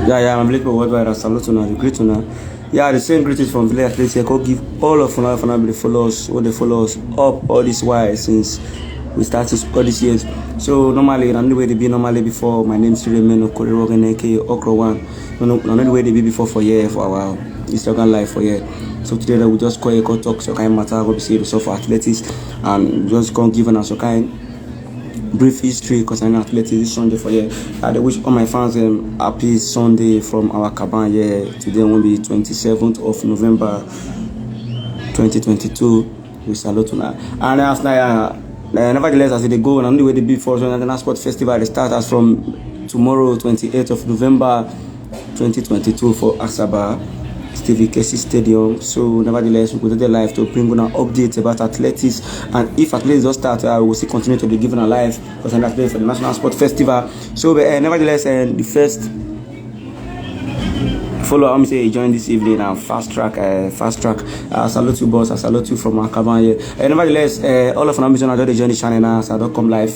Yeah, I'm Blake worldwide. I salute to the great una. Yeah, the same greetings from Village Athletes. I could give all of una the followers, all the followers up all this while since we started all these years. So normally, I know the way they be normally before. My name is Remain Okorirogan, aka Okro One. No, the way they be before for year for our Instagram live for year. So today we just call a call talk so kind matter what we say the for athletics and just gonna give an so kind brief history concerning athletics this Sunday for here. I wish all my fans happy Sunday from our caban here. Today will be 27th of November 2022. We salute to now. And after nevertheless, as they go, and on the way they be for the National Sport Festival, they start as from tomorrow, 28th of November 2022 for Asaba Stevie Casey Stadium. So nevertheless, we go to the live to bring on updates about athletics, and if athletics just start, we will still continue to be given a live because I'm for the National Sport Festival. So nevertheless, the first follow I'm say join this evening and fast track. I salute you boss, I salute you from Akaban here. Nevertheless, all of them are join the channel now, so I don't come live.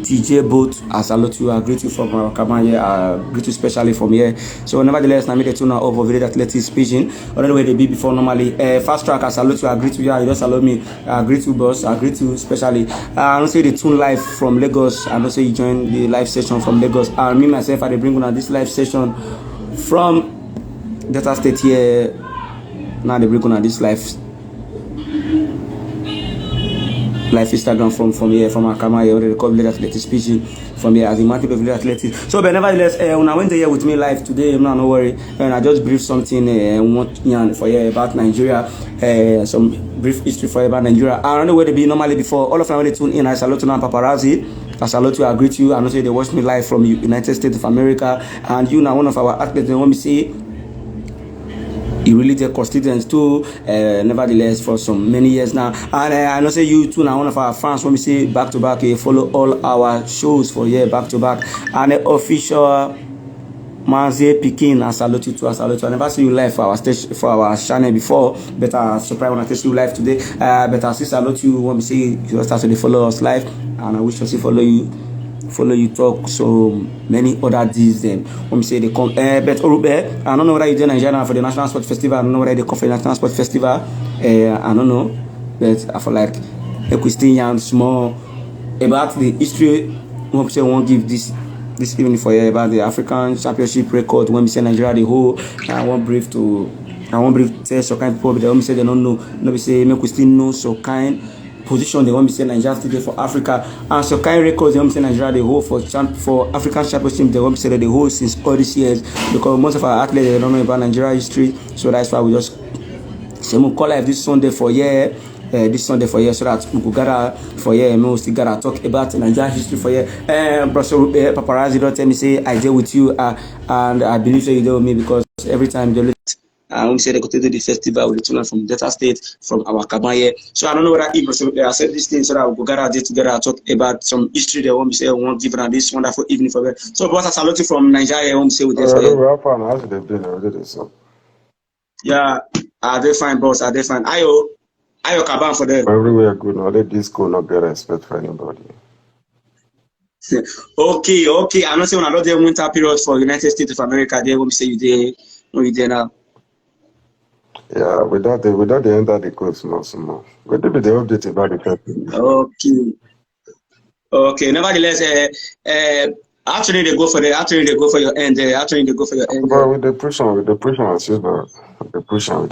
TJ Boat, I salute you, I greet you from Akaban here, I greet you especially from here. So nevertheless, I made a tune over Village Athletics speaking. Another way they be before normally. Fast track, I salute you, I greet you, you just salute me, I greet you boss, I greet you especially. I don't say the tune live from Lagos, I don't say you join the live session from Lagos. And me myself, I bring on this live session from Delta State here. Now they bring on this live Instagram from here, from Akama here, already called Village Athletics speaking from here as the market of Village Athletics. So but nevertheless, when I went here with me live today, no worry, and I just brief something for here about Nigeria, some brief history for about Nigeria. I don't know where they be normally before. All of them when they tune in, I salute to paparazzi. I salute you, I greet you. I know say they watch me live from United States of America, and you now one of our athletes. They want me say he really take constituents too, nevertheless for some many years now. And I know say you too now one of our fans when we say back to back, follow all our shows for year back to back. And official Manze Pikin, I salute you too, I salute you. I never see you live for our station, for our channel before, but I surprise when I see you live today. But I still salute you when we say you start to follow us live, and I wish to see follow you talk so many other deals then when we say they come but I don't know whether you do Nigeria for the National Sport Festival. I don't know whether they come for the National Sport Festival. I don't know, but I feel like a question small about the history when we say won't give this evening for you about the African Championship record when we say Nigeria the whole. I won't brief tell so kind people, but they want me say they don't know. No, we say make we still know so kind position they want me say Nigeria still there for Africa, and so kind records they want me say Nigeria they hold for African Championship. They want me say that they hold since all these years because most of our athletes they don't know about Nigeria history. So that's why we just say we call live this Sunday for year. So that we could gather for year and we still gotta talk about Nigeria history for year. Paparazzi don't tell me say I deal with you, and I believe that you deal with me because every time they and we say they go to do the festival with the children from Delta State, from our Kabaye. So I don't know whether I said this thing so that we go gather there together and talk about some history they want me say one different this wonderful evening for them. So boss, I salute you from Nigeria. I want to say with this. Yeah, are they fine, boss? Are they fine? Ayo Kaban for them. Everywhere good. Now let this school not get respect for anybody. Okay. I'm not saying when I don't do winter period for United States of America, they want me say you there now. Yeah, without the enter the code small. But they update about the country. Okay. Nevertheless, actually they go for your end. But with the push on, silver. With the push on.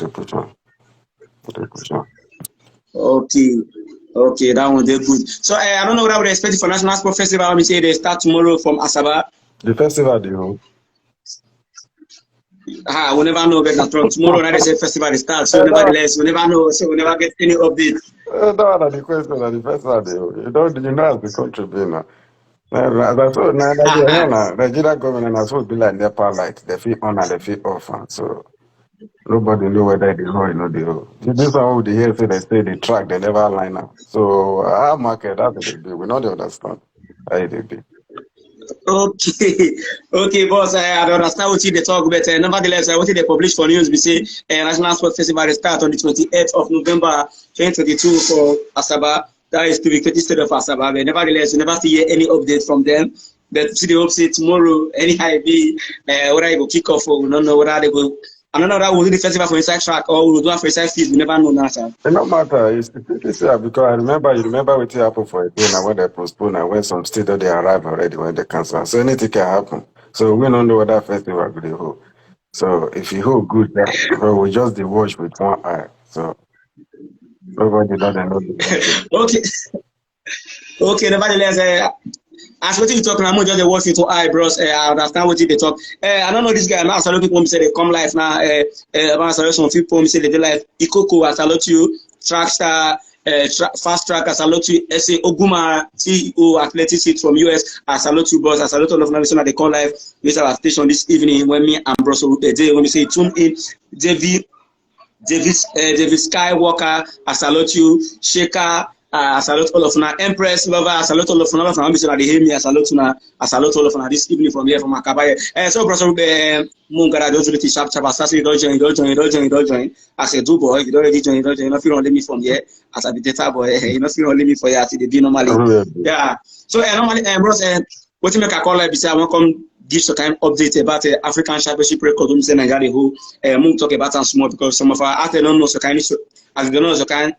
Okay, that one they're good. So I don't know what I would expect for National Sport Festival. Let me say they start tomorrow from Asaba. The festival they hold. We never know better from tomorrow. Now they say festival they start. So nevertheless, we never know. So we never get any update. No, the question of the festival they hold. You know as the country be now. That's all. Nigeria government has supposed to be like Nepal light. They feel on and they feel off. So nobody know whether they hold or they hold. This one with the hear say they stay the track, they never line up. So our market, that's what they do. We don't understand how they be. Okay, boss. I don't understand what they talk about. Nevertheless, what they publish for news, we say National Sports Festival start on the 28th of November 2022 for Asaba. That is to be State of Asaba. But nevertheless, you never see any update from them. But see the hope say tomorrow, anyhow it be whether it will kick off or we don't know whether they go. I don't know whether we'll do the festival for inside track or we'll do it for inside field. We never know now, sir. It no matter. It's because I remember. You remember what happened for again now when they postpone and when some state they arrive already when they cancel. So anything can happen. So we don't know what that festival will hold. So if you hold good, well, we just the watch with one eye. So nobody doesn't know the market. Okay, okay. Nevertheless, as what you talking, I'm just watch it to eye, bros. I understand what they talk. I don't know this guy. Now, I salute people. Say they come live now. I salute some people. Say they do live. Ikoko, I salute you. Trackstar, Fast Track, I salute you. SA Oguma, CEO Athletic Seat from US. I salute you, boss. I salute all of them. So they come live. This our station this evening when me and bros when we say tune in. David Skywalker, I salute you. Shaker. I salute all of now. Empress Lover, I salute all of now. I'm they hear me. I salute now. I salute all of now this evening from here from Akabaye. So, brother, Mungara don't really sharp. Assassin, don't join. I said, do boy, you don't already join. You not feel only me from here. As a data boy, you not feel only me for here. As they be normally. Yeah. So, normally, bros, what you make a call like this? I want to come give some kind of update about the African Championship record. We say Naija who Mung talk about and small because some of our athletes don't know so kind of as they don't know so kind.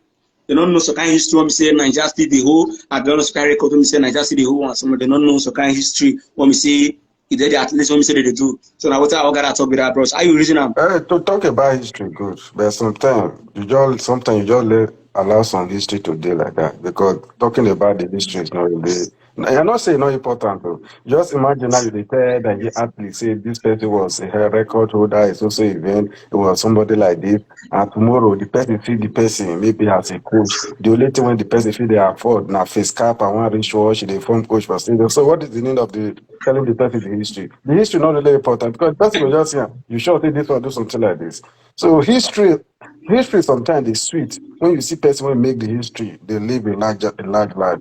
They don't know so kind of history when we say Naija still the whole, and they don't know so kind of record when we say Naija still the whole, and some of them don't know so kind of history when we say it did at least when we say they do. So now what I got to talk with that, bros. Are you reason them? To talk about history, good, but sometimes you just allow some history to deal like that because talking about the history is not really. I'm not saying not important though. Just imagine now you tell that the athlete say this person was a record holder, it's also event, it was somebody like this, and tomorrow the person feel the person maybe as a coach. The only thing when the person feel they afford now face cap and one rich watch they form coach for stadium. So what is the need of the telling the person the history? The history not really important because the person will just say, you sure say this or do something like this. So history sometimes is sweet. When you see person when make the history, they live a large life.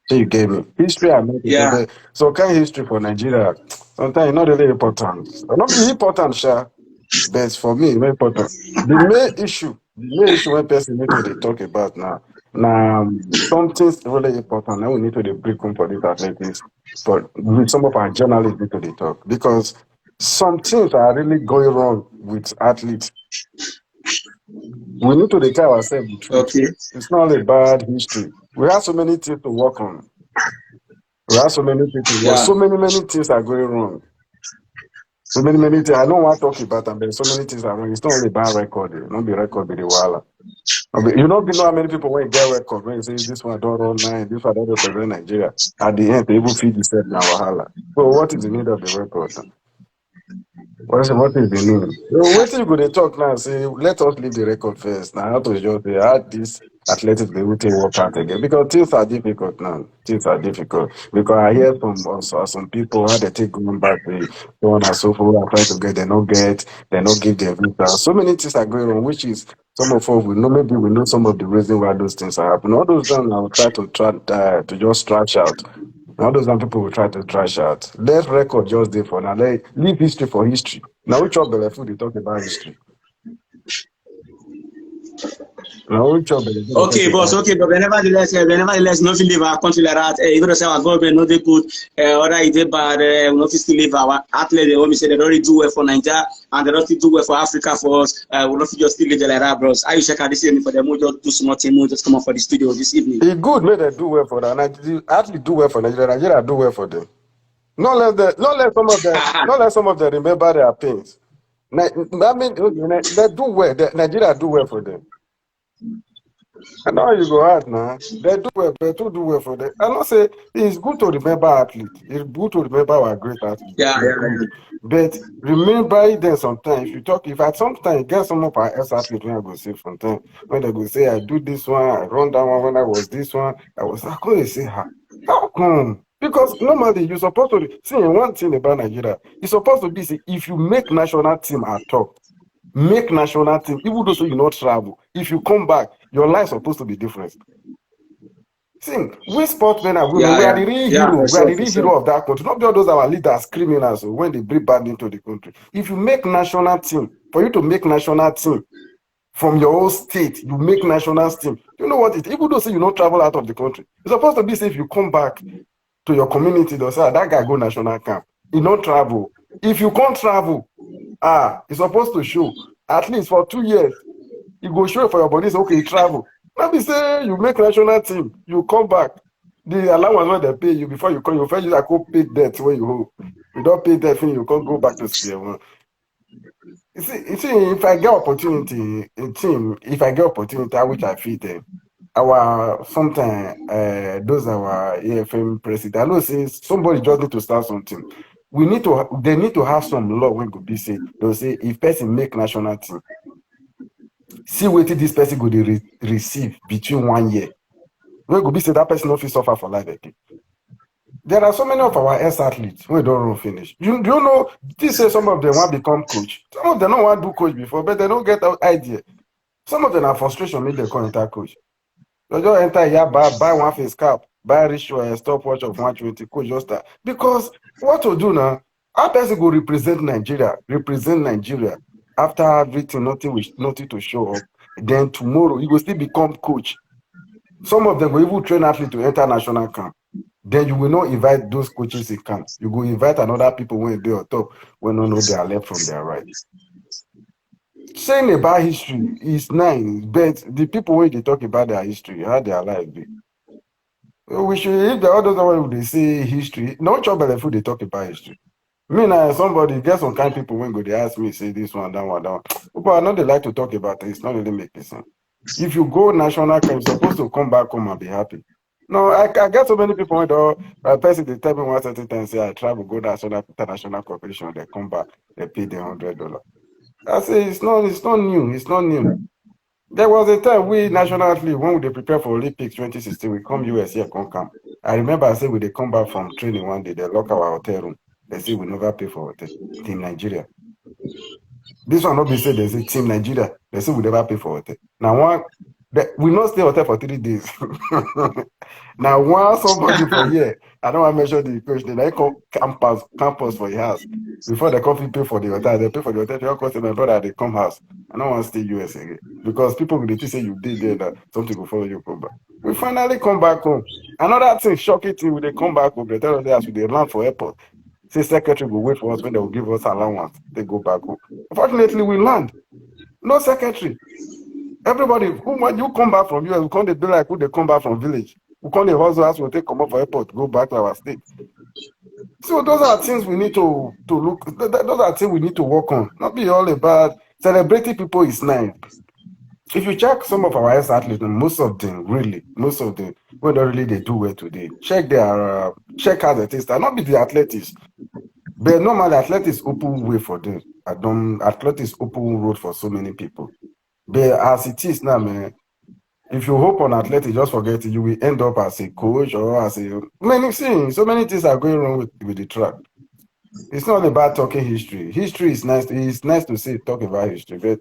So you get me. History are not Yeah. so kind of history for Nigeria, sometimes it's not really important. Not be important, sure, but for me, very important. The main issue when person need to they talk about now something's really important. Now we need to dey break room for this athletics, but with some of our journalists need to they talk because some things are really going wrong with athletes. We need to dey tell ourselves the truth. Okay. It's not only bad history. We have so many things to work on. We have so many people. Yeah. So many things are going wrong. So many things. I don't want to talk about them, but so many things are wrong. It's not only bad record. It not be record be the wahala. You know how many people when you get record when you say this one don't run nine, this one don't represent Nigeria. At the end, they even feed themselves now wahala. So what is the need of the record? What is the need? Wait till you go to talk now. Say let us leave the record first. Now how to just say this athletics be able to work out again because things are difficult now. Things are difficult because I hear from also some people how they take going back to so on and so forth and try to get they not give their visa. So many things are going on, which is some of us we know maybe we know some of the reason why those things are happening. All those done now try to just trash out. All those young people will try to trash out. Let record just there for now. Leave history for history. Now which of the food they talk about history? Now which of the Okay, boss. Okay, but nevertheless, nothing leave our country like that. You know, say our government not they good, or it they bad. We not still leave our athletes. They want me say they already do well for Nigeria and they don't still do well for Africa for us. We not just still leave like that, bros. I check out this evening for them. We just do small thing. We just come up for the studio this evening. It's good, may they do well for that. Actually do well for Nigeria. Nigeria do well for them. Not let some of them remember their pains. I mean, they do well. Nigeria do well for them. And now you go out now. They do well, they do well for them. I not say it's good to remember athletes. It's good to remember our great athletes. Yeah. But remember them sometimes. If at some time get some of our ex-athletes when I go say sometimes when they go say I do this one, I run that one when I was this one, I couldn't say how come? Because normally you're supposed to see one thing about Nigeria, it's supposed to be say if you make national team at top, make national team, even though so you not travel. If you come back, your life supposed to be different. See, we sportsmen and women, we are the real hero. We are the real hero of that country. Not just those our leaders, criminals, when they bring bad into the country. If you make national team, for you to make national team from your own state, you make national team. You know what it is? Even though say you not travel out of the country, it's supposed to be say if you come back, to your community, they'll say, that guy go national camp. He don't travel. If you can't travel, it's supposed to show at least for 2 years. You go show for your body, say, okay, you travel. Maybe say you make national team, you come back. The allowance where they pay you before you come, you first use go pay debt when you hold. You don't pay debt, you can't go back to square one. You see, if I get opportunity, a team, if I get opportunity, which I fit them, our sometimes those our AFM president, I know say somebody just need to start something. They need to have some law when could be say they'll say if person make national team, see wetin this person go dey receive between 1 year. When could be say that person no fit suffer for life again. There are so many of our ex-athletes wey don run finish. You know, this say some of them want become coach. Some of them no want do coach before, but they don't get idea. Some of them are frustration make them come enter coach. They just enter here, buy one face cap, buy rich stopwatch of 120, coach just start. Because what to do now? How person go represent Nigeria after everything, nothing to show up. Then tomorrow you will still become coach. Some of them will even train athletes to enter national camp. Then you will not invite those coaches in camp. You will invite another people when they're on top, when no know their left from their right. Saying about history is nice, but the people when they talk about their history, how their life be. We should, if the others when they say history, no trouble if they talk about history. Me now, somebody get some kind of people when go they ask me, say this one, that one, that one. But I know they like to talk about it, it's not really making sense. If you go national camp, you're supposed to come back home and be happy. No, I get so many people when the person they tell me one certain time, say I travel, go national international corporation, they come back, they pay the $100. I say it's not new. There was a time we national athlete when we prepare for Olympics 2016, we come US here, come camp. I remember I say we they come back from training one day, they lock our hotel room. They say we never pay for hotel. Team Nigeria. This one not be said they say Team Nigeria. They say we never pay for hotel. Now we not stay hotel for 3 days. Now one somebody for here, I don't want to mention the coach, they come campus for your house. Before they come pay for the hotel, they pay for the hotel. They cost my brother, they come house. I don't want to stay US again. Because people will say you did there that something will follow you come back. We finally come back home. Another thing, shocking thing, when they come back home, they tell us as we they land for airport. Say secretary will wait for us when they will give us allowance. They go back home. Unfortunately, we land. No secretary. Everybody, when you come back from US, we can't be like who they come back from village. We can't hustle us, we'll take come up for airport, go back to our state. So those are things we need to look, those are things we need to work on. Not be all about celebrating people is nice. If you check some of our ex-athletes, most of them, when they really they do well today, check how the things not be the athletics. But normally athletics open way for them. Athletics open road for so many people. But as it is now, man, if you hope on athletics, just forget it, you will end up as a coach or as so many things are going wrong with the track. It's not about talking history. History is nice. It's nice to say talk about history, but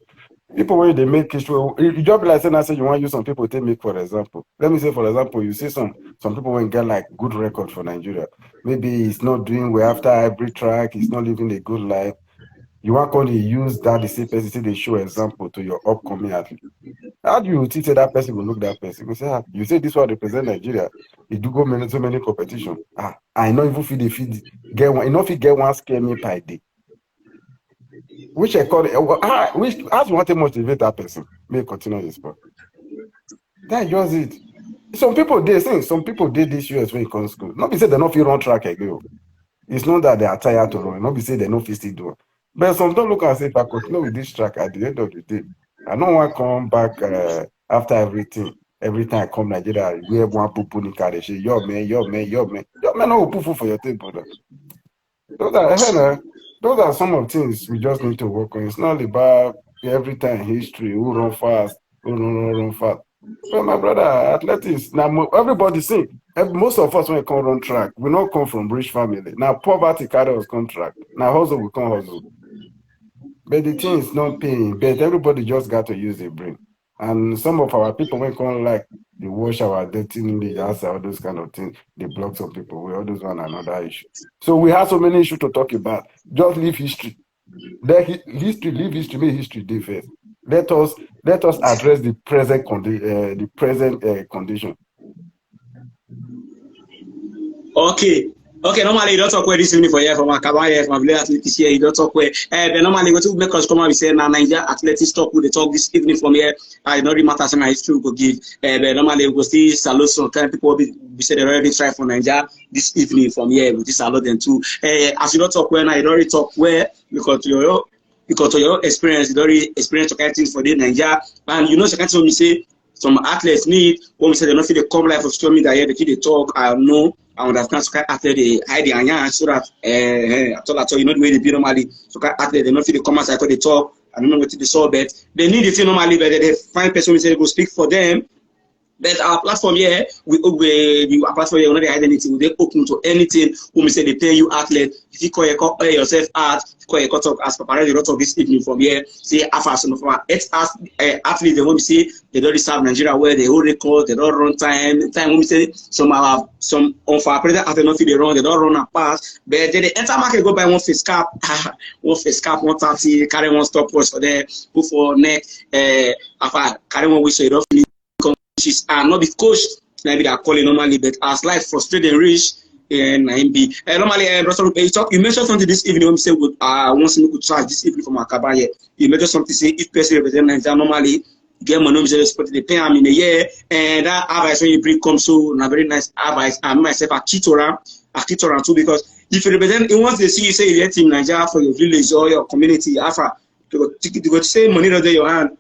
people when they make history, you just be like saying I say you want to use some people to make for example. Let me say for example, you see some people when get like good record for Nigeria. Maybe it's not doing well after every track, it's not living a good life. You want to use that the same person say they show example to your upcoming athlete. How do you think say that person will look that person? You say, you say this one represent Nigeria. He do go so many competition. I know even feed get one, enough get one scare me per day. Which I call it, which as you want to motivate that person, may continue the sport. That's just it. Some people did this US when it comes to school. Not be say they not feel run track again. It's not that they are tired to run, not be say they no fit still do it. But some don't look and say if I continue with this track at the end of the day, I don't want to come back after everything. Every time I come Nigeria, we have one poo in car. Say, yo man, no poo for your thing, brother. Those are some of the things we just need to work on. It's not about every time history, who run fast, who run fast. Well, my brother, athletics, now everybody see, most of us when we come run track, we not come from rich family. Now poverty carry us contract. Now hustle, we come hustle. But the thing is not paying, but everybody just got to use their brain. And some of our people when come like they wash our dirty in the house, all those kind of things, they block some people. We all those one another issue. So we have so many issues to talk about. Just leave history. Leave history, make history dey first. Let us address the present condition. Okay. Okay, normally you don't talk where this evening for here from Akaba here, from Village Athletics here, you don't talk where. But normally what will make us come out, we say, now Naija Athletics talk, we talk this evening from here. It don't really matter, so my history we go give. But normally we go still salute some kind of people, we say they already try for Naija this evening from here, we just salute them too. As you don't talk where now, you don't really talk where, because of your experience, you don't really experience kind of things for the Naija. And you know, some kind of me say, some athletes need when we say they don't feel the come life of social media here, they feel they talk. I know I understand so athlete they hide their hands so that at all you know the way they be normally. So athlete they don't feel the come outside they talk. I don't know what they saw, but they need the thing normally, but they find person who say they go speak for them. But our platform here, our platform here, we know the identity, we open to anything. Who say they pay you athlete. If you call yourself art, call your talk as prepared a lot of this evening from here. Say after some of our athletes, they want to say they don't serve Nigeria where they hold record, they don't run time. Time when we say some of our president athletes don't feel they run, they don't run and pass. But they enter market go buy one face cap, 130, carry one stopwatch for there, put for neck, after carry one whistle, you don't finish. Not the coach maybe they are calling normally, but as life frustrating reach and be normally you mentioned something this evening when we say once we could charge this evening from Akaba here. You mentioned something say if person represent Nigeria normally get money they pay him in a year, and that advice when you bring comes so a very nice advice. I myself a Kitoran too, because if you represent once they see you say you get in Nigeria for your village or your community after they go say money under your hand.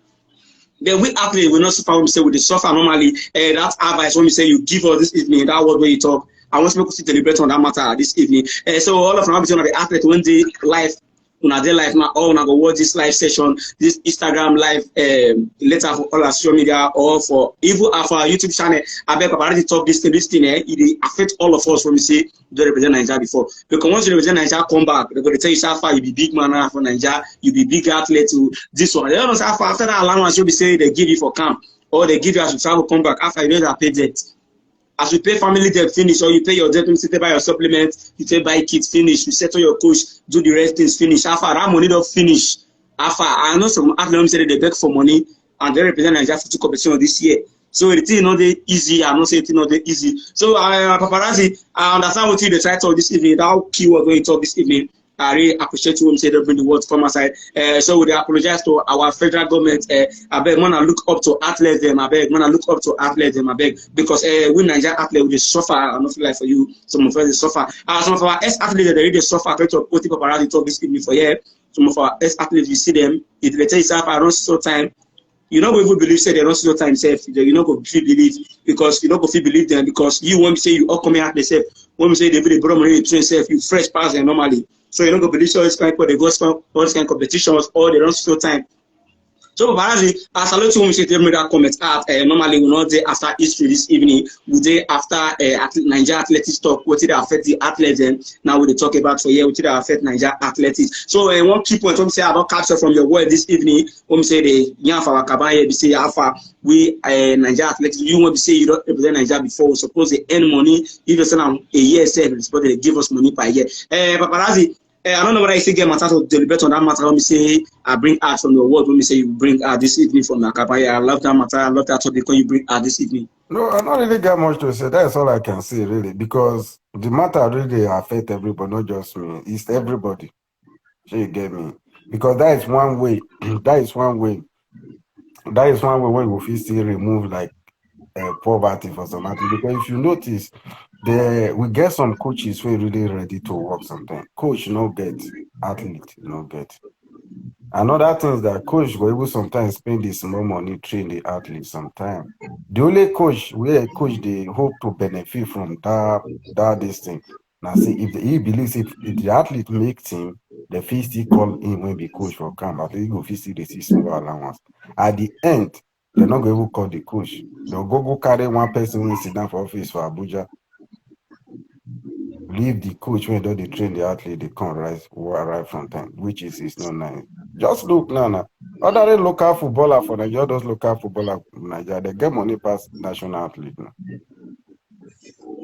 Then we athletes will not suffer when we say we suffer normally. That advice when we say you give us this evening, that word when you talk. I want people to deliberate on that matter this evening. So all of them have the athlete when they live on their life now, all go watch this live session, this Instagram live later for all our social media or for even for our YouTube channel. I beg already talk this thing, it affects all of us when we say don't represent Nigeria before. Because once you represent Nigeria, come back, they're going to tell you how far you be big man for Nigeria, you be big athlete to this one. They don't know how far after that allowance you'll be saying they give you for camp or they give you as you travel, come back after you know that pay debt. As you pay family debt finish, or you pay your debt, you say buy your supplement, you say buy kits finish, you settle your coach, do the rest things finish. After that money don't finish. After I know some athletes say they beg for money and they represent Nigeria for 2 competition this year. So it is not easy. I'm not saying it's not easy. So paparazzi, I understand what you try to talk this evening. That keyword when you talk this evening. I really appreciate you when you say they bring the word from our side. So we apologize to our federal government. I beg, when I look up to athletes, them. I beg, when I look up to athletes, them. I beg, because we Nigerian athletes, we suffer. I don't feel like for you, some of us they suffer. Some of our ex-athletes, they really suffer. I to put paparazzi talk this evening for here. Some of our ex-athletes, you see them, if they tell yourself, I don't so time. You know, we believe say they don't see your time self. You know, go feel believe because you know go feel believe them because you when we say you all coming out themselves. When we say they really brought money to yourself, you fresh pass them normally. So you don't go believe so it's kind of they go all these kind of competitions or they don't see your time. So apparently, as I let you say that comment out, normally we not there after history this evening. We there after Nigeria athletics talk. What did affect the athletes? And now we talk about for here. What did affect Nigeria athletics? So one key point when we say about capture from your word this evening. When we say the young for our cabaye, we say alpha. We Nigeria athletics. You want to say you don't represent Nigeria before? We suppose they earn money. If you send them a year, say but they give us money per year. Paparazzi. I don't know whether I still get matter to deliberate on that matter. When we say I bring art from your word, when we say you bring art this evening from Nakabaya, I love that matter. I love that topic when you bring art this evening. No, I don't really got much to say. That's all I can say, really, because the matter really affect everybody, not just me. It's everybody. So you get me? Because that is one way. That is one way. That is one way where we will still remove like poverty for some athletes. Because if you notice, we get some coaches who are really ready to work sometimes. Coach no get, athlete no get. Another thing is that coach will able sometimes spend this small money train the athlete sometimes. The only coach where coach they hope to benefit from that this thing. Now see if he believes if the athlete makes him, the fee still call him when be coach for camp, at least go still receive small allowance. At the end, they're not going to call the coach. They'll go carry one person who sit down for office for Abuja. Leave the coach when they train the athlete, they come right from time, which is not nice. Just look now. Other local footballer for Nigeria, those local footballer in Nigeria, they get money past national athlete now.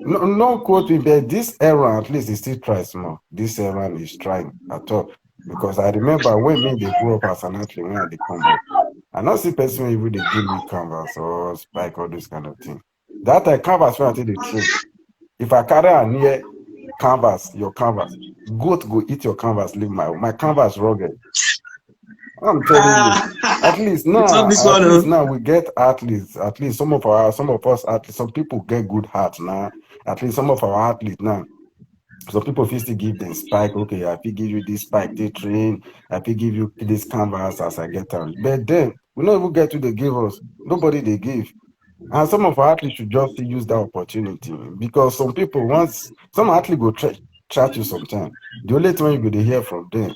No quote me, but this era at least is still try small. This era is trying at all. Because I remember when me they grew up as an athlete when I come back. I not see person even they give me canvas or spike or this kind of thing. That I canvas when I take the train. If I carry a near canvas, your canvas, goat go eat your canvas, leave my canvas rugged. I'm telling you. You talk this one, At least oh. now we get athletes. At least some of us athletes, some people get good hearts now. At least some of our athletes now. Some people fit still give them spike. Okay, I fit give you this spike, they train. I fit give you this canvas as I get out. But then we not even get to the give us. Nobody they give. And some of our athletes should just use that opportunity because some people once some athlete go chat you sometime. The only time you go to hear from them.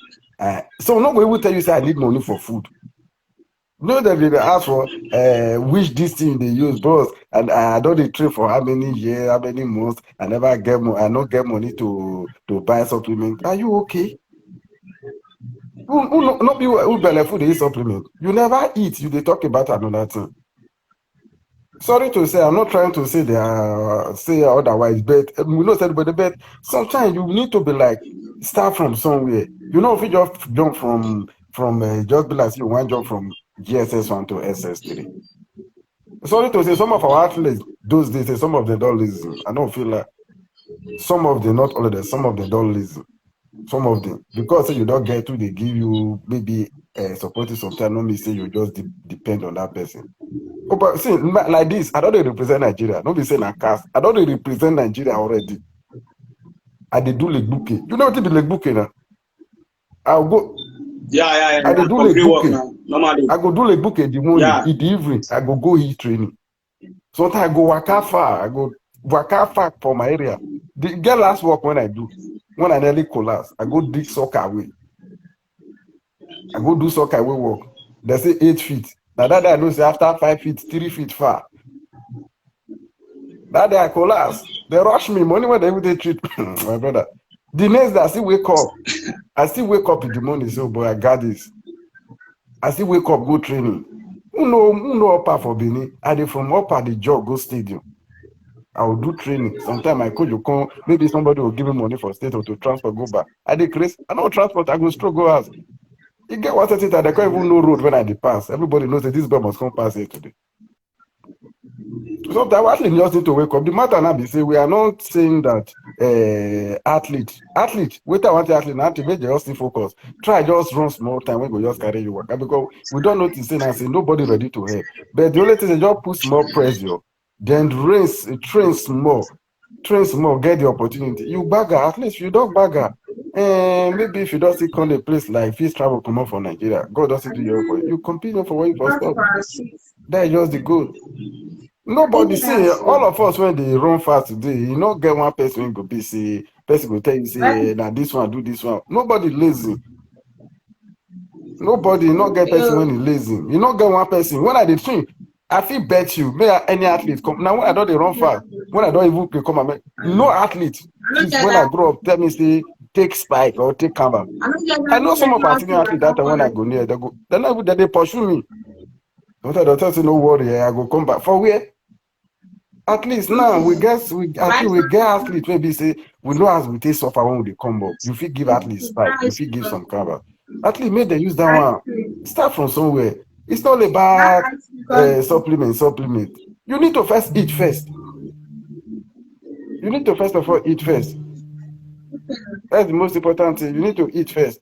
So nobody will tell you say I need money for food. No, that they ask for which this thing they use, boss. And I don't dey train for how many years, how many months. I never get I not get money to buy supplement. Are you okay? Who not be who belle food dey eat supplement? You never eat. You dey talk about another thing. Sorry to say, I'm not trying to say they are say otherwise, but we know said but sometimes you need to be like start from somewhere. You know, if you just jump from just be like you want jump from GSS1 to SS3. Sorry to say, some of our athletes those days, some of them don't listen. I don't feel like some of them, not all of them, some of them don't listen. Some of them, because say you don't get to, they give you maybe supporting sometimes, no mean say you just depend on that person. Oh, but see, like this, I don't dey represent Nigeria. Don't be saying I cast. I don't dey represent Nigeria already. I dey do leg bouquet. You know what be leg bouquet now? I'll go. I dey do leg Complete work bouquet. now. Normally. I go do leg bouquet in the morning. Yeah. In the evening, I go heat training. Sometimes I go waka far. I go waka far for my area. The get last work when I do. When I nearly collapse, I go dig soccer away. I go do soccer away work. They say 8 feet. Now that day I know say after 5 feet, 3 feet far. That day I collapse. They rush me. Money when they even they treat my brother. The next day I still wake up. I still wake up in the morning. So boy, I got this. I still wake up, go training. Who know upper for Benin? I dey from upper the jog go stadium. I will do training. Sometimes my coach will come, maybe somebody will give me money for state or to transport, go back. I decrease. I don't transport, I go stroke go house. You get what I say that they can't even know road when I dey pass. Everybody knows that this boy must come pass here today. Sometimes athletes just need to wake up. The matter now be say we are not saying that athlete, wait I want the athlete make just still focus. Try just run small time when go just carry you work. Because we don't notice say now say nobody ready to help. But the only thing is just put small pressure, then train small, get the opportunity. You bagger, at least you don't bagger. And maybe if you don't see come a place like Fist Travel come out from Nigeria, God doesn't do your for you. You compete for what you for stop. That is just the goal. Nobody say all of us when they run fast today, you not get one person wey go be say person go tell you say now this one do this one. Nobody lazy. Nobody not get person when he lazy. You not get one person. When I did train, I feel bet you may any athlete come now when I don't they run fast, when I don't even come no athlete since when I grow up tell me say take spike or take cover. I know some of our senior athletes that time when I go near they not even they pursue me. Don't say no worry, I go come back. For where? At least now we get athletes maybe say we know as we take suffer when we come up. You fit give athletes spike, you fit give some cover. At least make them use that one. Start from somewhere. It's not about supplement. You need to first eat first. You need to first of all eat first. That's the most important thing. You need to eat first.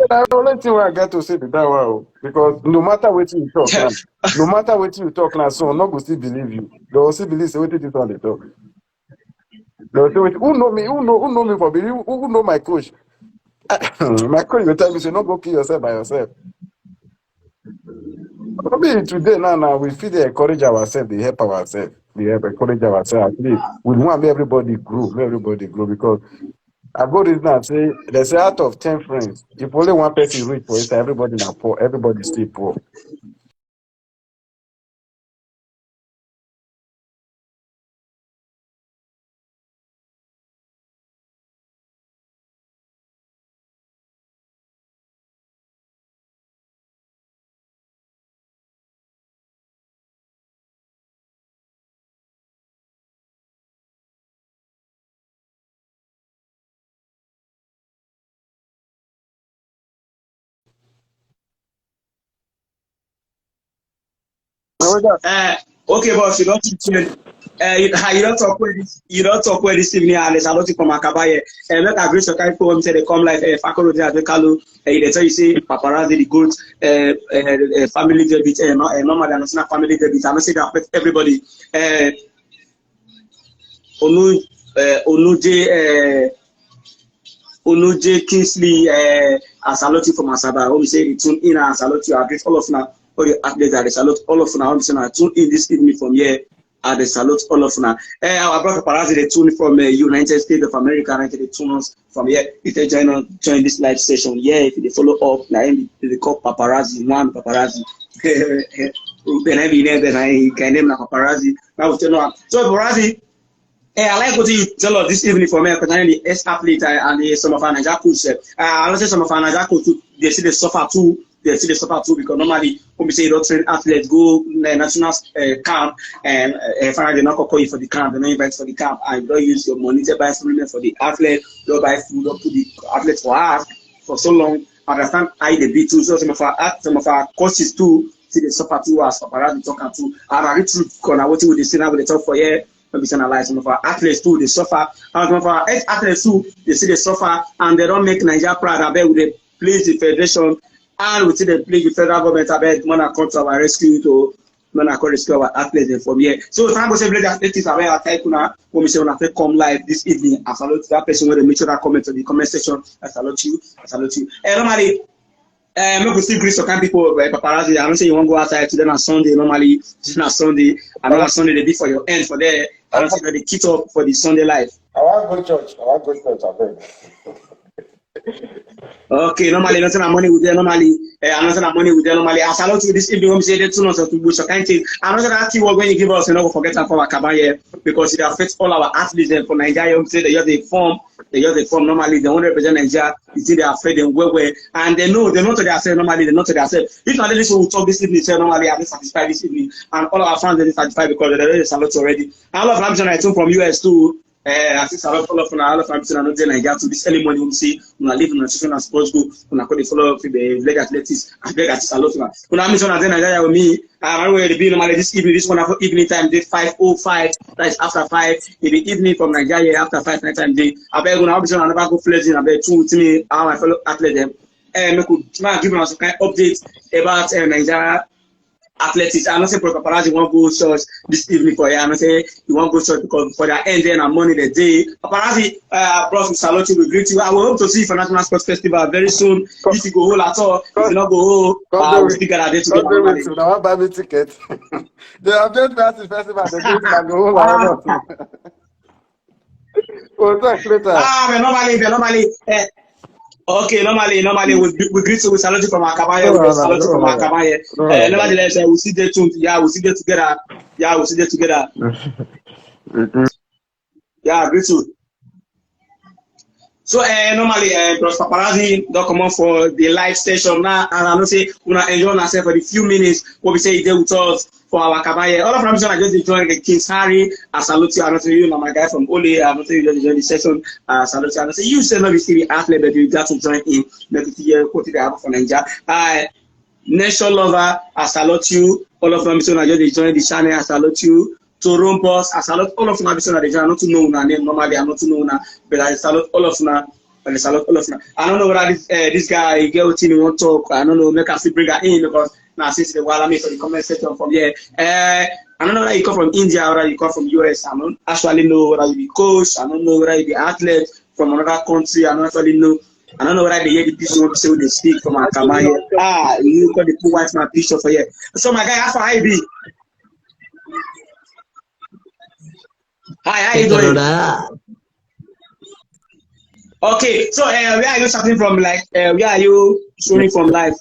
That's the only thing I got to say to that one. Because no matter what you talk now, no matter what you talk now, so I'm not going to still believe you. They will still believe say what this one they talk. They will say, wait, who know me? Who know me for me? Who know my coach? My coach will tell me, say, no go kill yourself by yourself. Maybe today now we feel they encourage ourselves, they help ourselves, we help encourage ourselves. At least we want make everybody grow because I go this now say they say out of 10 friends, if only one person reach for it, everybody now poor, everybody still poor. Uh, Okay, boss, you don't teach you don't talk with this. You don't talk with this evening. And there's a lot from Akabaye. Let agree to kind of say they come like Fakoro de Kalu. They tell you say paparazzi the good family debit. Normal than national family debit. I'm not saying that affect everybody. Onu Onuje Onuje Kingsley Asaloti from Asaba. When we say they tune in Asaloti, I greet all of now. All the athletes are the salute all of now. I'm tune in this evening from here. At the salute all of now. Our brother Parazzi they tune from United States of America. And they tune us from here. If they join this live session, yeah. If they follow up, like they call paparazzi one paparazzi. Then every name then I can name na paparazzi. Now we tell you. So paparazzi. I like what you tell us this evening for me concerning the ex-athlete and the some of our Naija coaches. I also some of our Naija coaches they see the suffer too. They see the suffer too because normally when we say you don't train athletes go national camp and finally they not call you for the camp, they not invite for the camp and you don't use your money to buy supplement for the athlete, you don't buy food, don't put the athlete for us for so long. Understand how they be too. So some of our coaches too see the suffer too as paparazzi talking too. And I read through corner what we they see now with the talk for here. Maybe analyze some of our athletes too, they suffer. And some of our ex-athletes too, they see they suffer and they don't make Naija proud. I bet with the please the federation and we see they please the federal government. I bet when I come to our rescue to when I call rescue our athletes from here. So if I go say the athletes are very type now when we say when I come live this evening, I salute that person when they make sure that comment in the comment section. I salute you. I salute you. Normally make we still greet some kind of people paparazzi. I don't say you won't go outside today on Sunday. Normally, on Sunday, another Sunday they be for your end for there. I don't think that they keep up for the Sunday life. I want to go church. I want to go church. I beg. Okay, normally nothing money with them. Normally, nothing money with them. Normally, I salute you this evening. When we say that 2 months to bush, kind thing. Another that keyword when you give us, you know, forget that for our cabaret because it affects all our athletes. And for Nigeria, we say they have the form. They use the form normally. They want to represent Nigeria. You see, they are afraid and well, and they know to themselves. Normally, they know to themselves. If not, this will talk this evening. Say normally, I'm satisfied this evening, and all our fans are satisfied because they already salute already. And all of them I took from US too. I think all of them not Nigeria to this early morning. We see when I live in nutrition and sports go. When I call the follow up with the leg athletics, I beg at a lot of when I mention Nigeria with me. I don't know where the be normally this evening. This wonderful evening time. Day 5:05. That is after 5 in the evening from Nigeria after 5 night time day. I beg when I be never go flexing. I beg two with me. How my fellow athlete them. We could give us some kind of update about Nigeria athletics. I'm not saying paparazzi won't go church this evening for you. I'm not saying you won't go church because for their end then and money the day. Paparazzi, bros, we salute you, we greet you. I will hope to see you for National Sports Festival very soon. If you go whole at all, if you not go whole, we'll still get a day together. Come with you. Now I buy me ticket. They have just passed the festival. They do it like a whole lot. We'll talk later. Normally. Okay, normally we greet you, we salute you from Akabaye, we salute you from Akabaye. Nevertheless, we'll see there tuned. Yeah, we'll see there together. Yeah, we'll see there together. Yeah, greet you. So normally, plus paparazzi don't come on for the live station now, and I know say we not enjoy ourselves for the few minutes. What we say there with us for our Kabaye. All of them I just join the King's Harry. I salute you. I know say you, my guy from Ole. I know say you just join the session. I salute you. I know say you say no, we still be athlete, but you got to join in. Make it here, quote it out for Naija. Nation lover, I salute you. All of them I just join the channel. I salute you. Toronto, I salute all of them. I not to know una name normally. I'm not to know una, but I salute all of them. I salute all of them. I don't know whether this guy get what he want to talk. I don't know. Make us bring her in because now since the while I make for the comment section from here. I don't know whether you come from India or whether you come from US. I don't actually know whether you be coach. I don't know whether you be athlete from another country. I don't actually know. I don't know whether they hear the picture when they speak from Akamaye. You got the two white man picture for here. So my guy, how far I be? Hi, how you doing? Okay, so where are you starting from? Like, where are you showing from live?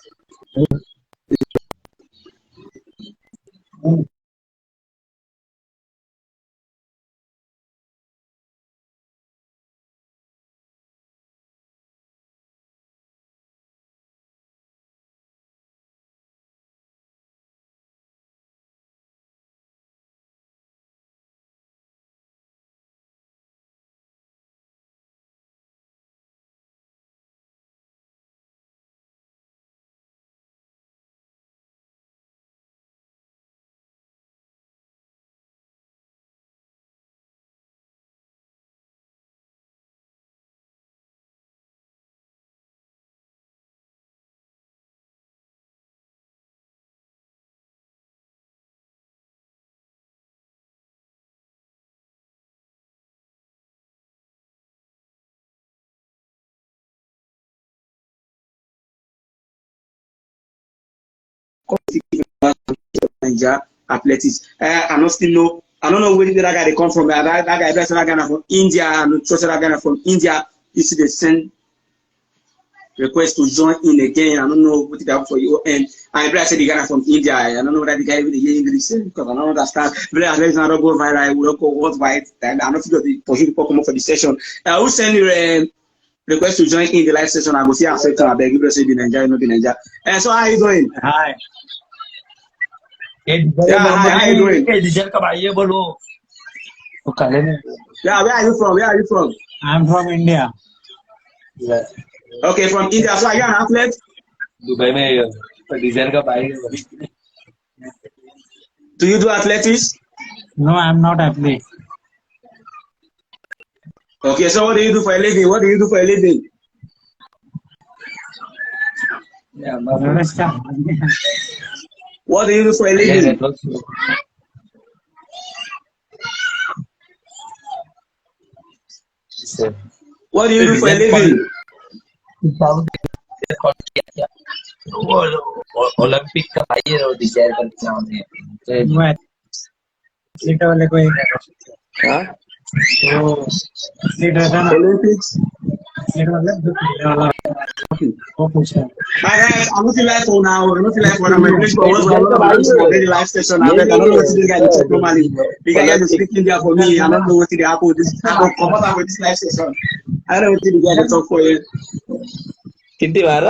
Naija athletics. I don't still know. I don't know where did that guy they come from. That guy, that's that guy from India. I don't trust that guy from India. You see, they send request to join in again. I don't know what did that for you. And I said the guy from India. I don't know whether the guy with the English because I don't understand. But let's not go viral. We don't go worldwide. And I'm not going to pursue the come up for the session. I will send you request to join in the live session. I go see accept. I beg you to say the Naija, not the Naija. And so how are you doing? Hi. Yeah, hi, how you doing? Yeah, where are you from? Where are you from? I'm from India. Yeah. Okay, from India. So are you an athlete? Dubai में diesel का भाई Do you do athletics? No, I'm not athlete. Okay, so what do you do for a living? What do you do for a living? Yeah, What do you do for a living? What do you do for a living? Olympic का भाई है और Dzire करते हैं What? Athlete वाले कोई Huh? athlete रहता ना Olympics? athlete वाले जो खेलने वाला वो पूछ रहा है. Guys, I'm not live for now. I'm not live for now. My place was the live station. I don't know what to do. Guys, check normally. The guy is speaking there for me. I don't know what to do. I will come up with this live session. I don't know what to do. Guys, talk for you. कितनी बार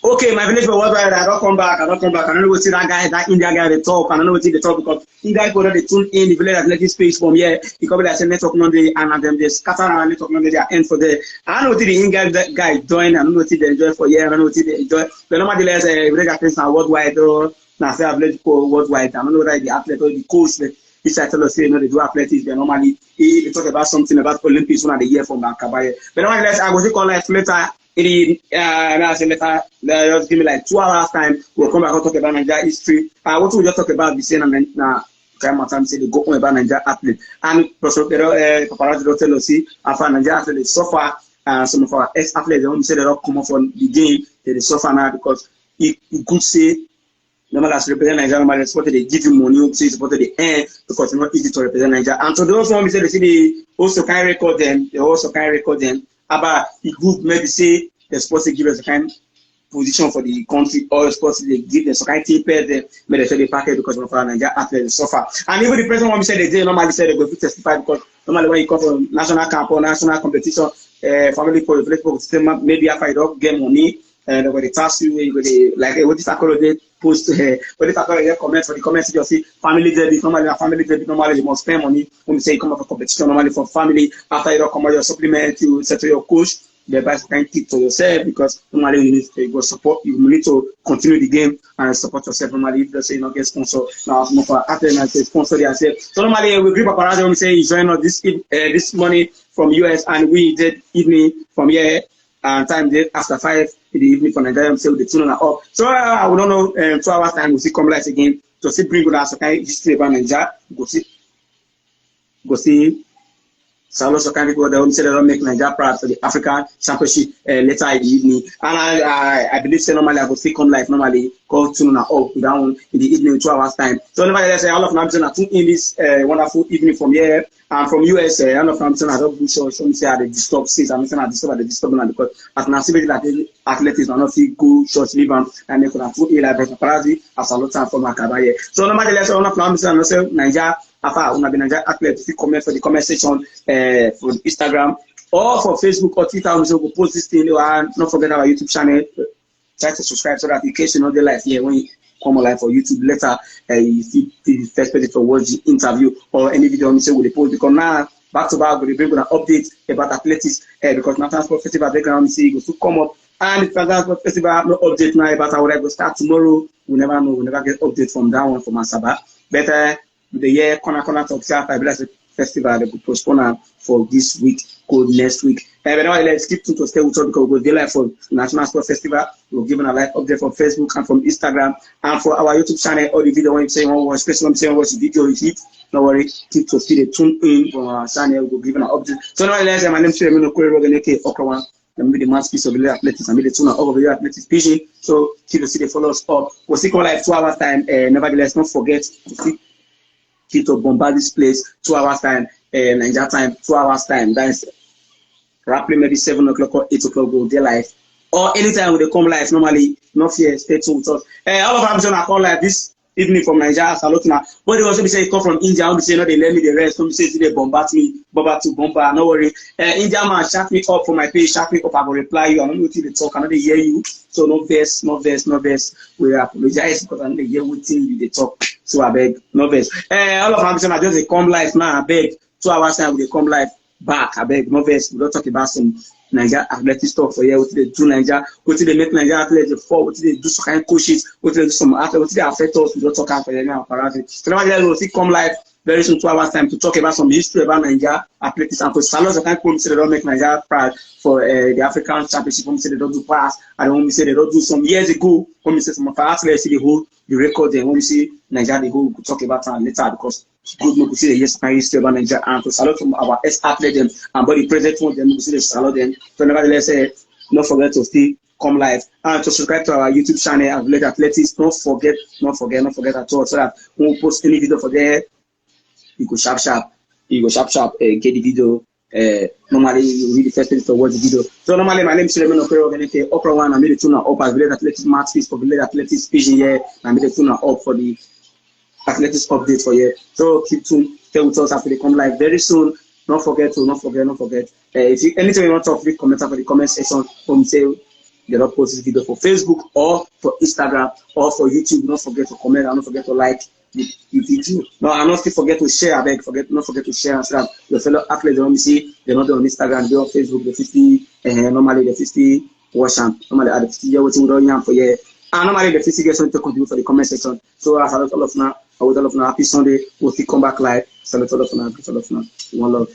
Okay, my village was worldwide. I don't come back. I don't come back. I don't know what that guy, that India guy, they talk. I don't know what they talk because India people they tune in the village athletic space from here. The couple that say network on the and them they scatter around network on the end for there. I don't know what the India guy doing. I don't know what they enjoy for here. I don't know what they enjoy. But normally there's a village athletes now worldwide or now say village worldwide. I don't know whether the athlete or the coach. This I tell us, you know, they do athletics. They normally they talk about something about Olympics one of the year from Kabaye. But normally I go to call like later. I say later, just give me like 2 hours time. We'll come back and talk about Naija history. What we just talk about the same and now time say they go on about Naija athlete. And also, paparazzi don't tell us see after Naija athlete suffer. Some of our ex-athletes they don't say they don't come up from the game. They suffer now because it could say. Normally, as represent Nigeria, normally supported they give you money, say supported the end because it's not easy to represent Nigeria. And so those ones say they see they also can record them, they also can record them. About the group maybe say they're supposed to give us a kind of position for the country or supposed to give them some kind of team pay them, but they say they pack it because of our Nigeria athletes suffer. And even the president one said they normally say they go to testify because normally when you come from national camp or national competition, family for the political system, maybe after you don't get money. And when they task you, like what this they post what this comment for the comments you see family debit normally a family debit normally you must spend money when you say you come up for competition normally for family after you don't come out your supplement you settle your coach the best kind tip to yourself because normally you need to go support you need to continue the game and support yourself normally if they say you not get sponsor now more for athletes and say sponsor themselves so normally we grip up around when we say you join us this money from US and we did evening from here and time day after 5 in the evening for Nigeria, say the tune up. So I don't know 2 hours time we'll see come live again to see bring with us a kind of history about Nigeria. Go see Saulo Sokani go there say they don't make Nigeria proud for the African Championship later in the evening. And I believe say normally I go see come live normally call tune up down in the evening 2 hours time. So nevertheless all of them tune in this wonderful evening from here. And from US, I don't know from I don't push or show me say the disturb since I'm saying I disturb the disturbing because as now see that athletics are not see go short live and they could have put like paparazzi as a lot of time for Makabaye. So normally let's say one of them say Naija after una be Naija athlete if you comment for the comment section for Instagram or for Facebook or Twitter we will post this thing and don't forget our YouTube channel. Try to subscribe so that in case you know the life here when you come live for YouTube later you see the first person to watch the interview or any video on say with the post because now back to back we bring an update about athletics because National Sport Festival background see go to come up and the National Sport Festival have no update now about how we go start tomorrow we never know we never get update from that one from Asaba but the year corner talk after festival. They could postpone for this week, go next week. But let's keep to stay with us because we'll be live for National Sport Festival. We're giving a live update from Facebook and from Instagram and for our YouTube channel. All the video when you say one watch, especially when you say watch the video is hit. No worry, keep to see the tune in from our channel. We'll give an update. So now let's say my name is Shiremino Kwerogeneke Okrawan. I'm the mouthpiece of the athletics. I'm the tune of the athletics vision. So keep to see the follow us up. We'll see come live 2 hours time. Nevertheless, don't forget to see. Keep to bombard this place 2 hours time, Naija time 2 hours time. That's roughly maybe 7 o'clock or 8 o'clock go their live. Or anytime when they come live, normally, not fear, stay tuned with us. All of them are call live this evening from Naija, Salotuna. But they also be saying come from India, I'll be saying no, they let me the rest. Some say they bombard me, bomber to bomber, no worry. India man, shut me up for my page, shut me up, I will reply you. I don't know what they talk, I know they hear you. So no verse, no verse, no verse. We apologize because I know they hear what thing they talk. So I beg, no verse. All of them are just they come live now, I beg. 2 hours time they come live back, I beg, no verse. We don't talk about some Naija athletic stuff for here, what they do Naija, what they make Naija athletes for, what they do some kind of coaches, what they do some athletes, what they affect us, we don't talk about for here now, apparently. So now we'll see come live very soon, 2 hours time to talk about some history about Naija athletics and to salute the kind of people say they don't make Naija proud for the African Championship, when we say they don't do pass, and when we say they don't do some years ago, when we say some of our athletes see the whole the record, then when we see Naija, they go we could talk about that later because good no, we see the yes history about Naija and to salute from our ex-athletes and body present one them, we see the salute them. So nevertheless, don't forget to still come live and to subscribe to our YouTube channel and Village Athletics. Don't forget at all so that when we post any video for there, you go sharp, get the video. Normally you read the first page to watch the video. So normally my name is Shiremino Kwerogeneke Okra1. I made the tune up as Village Athletics Maths for Village Athletics Vision here. I made the tune up for the athletics update for you. So keep tuned, stay with us after they come live very soon. Don't forget. If you anything you want to talk, please comment for the comment section. From say they don't post this video for Facebook or for Instagram or for YouTube. Don't forget to comment and don't forget to like the video. No, and not forget to share. I beg, don't forget to share and so that your fellow athletes don't see they're not on Instagram, they're on Facebook, the 50 normally the 50 watch them. Normally at the 50 year waiting for you. And normally the 50 get something to contribute for the comment section. So as I all of now, I would all of now happy Sunday. We'll still come back live. Salute all of now, one love.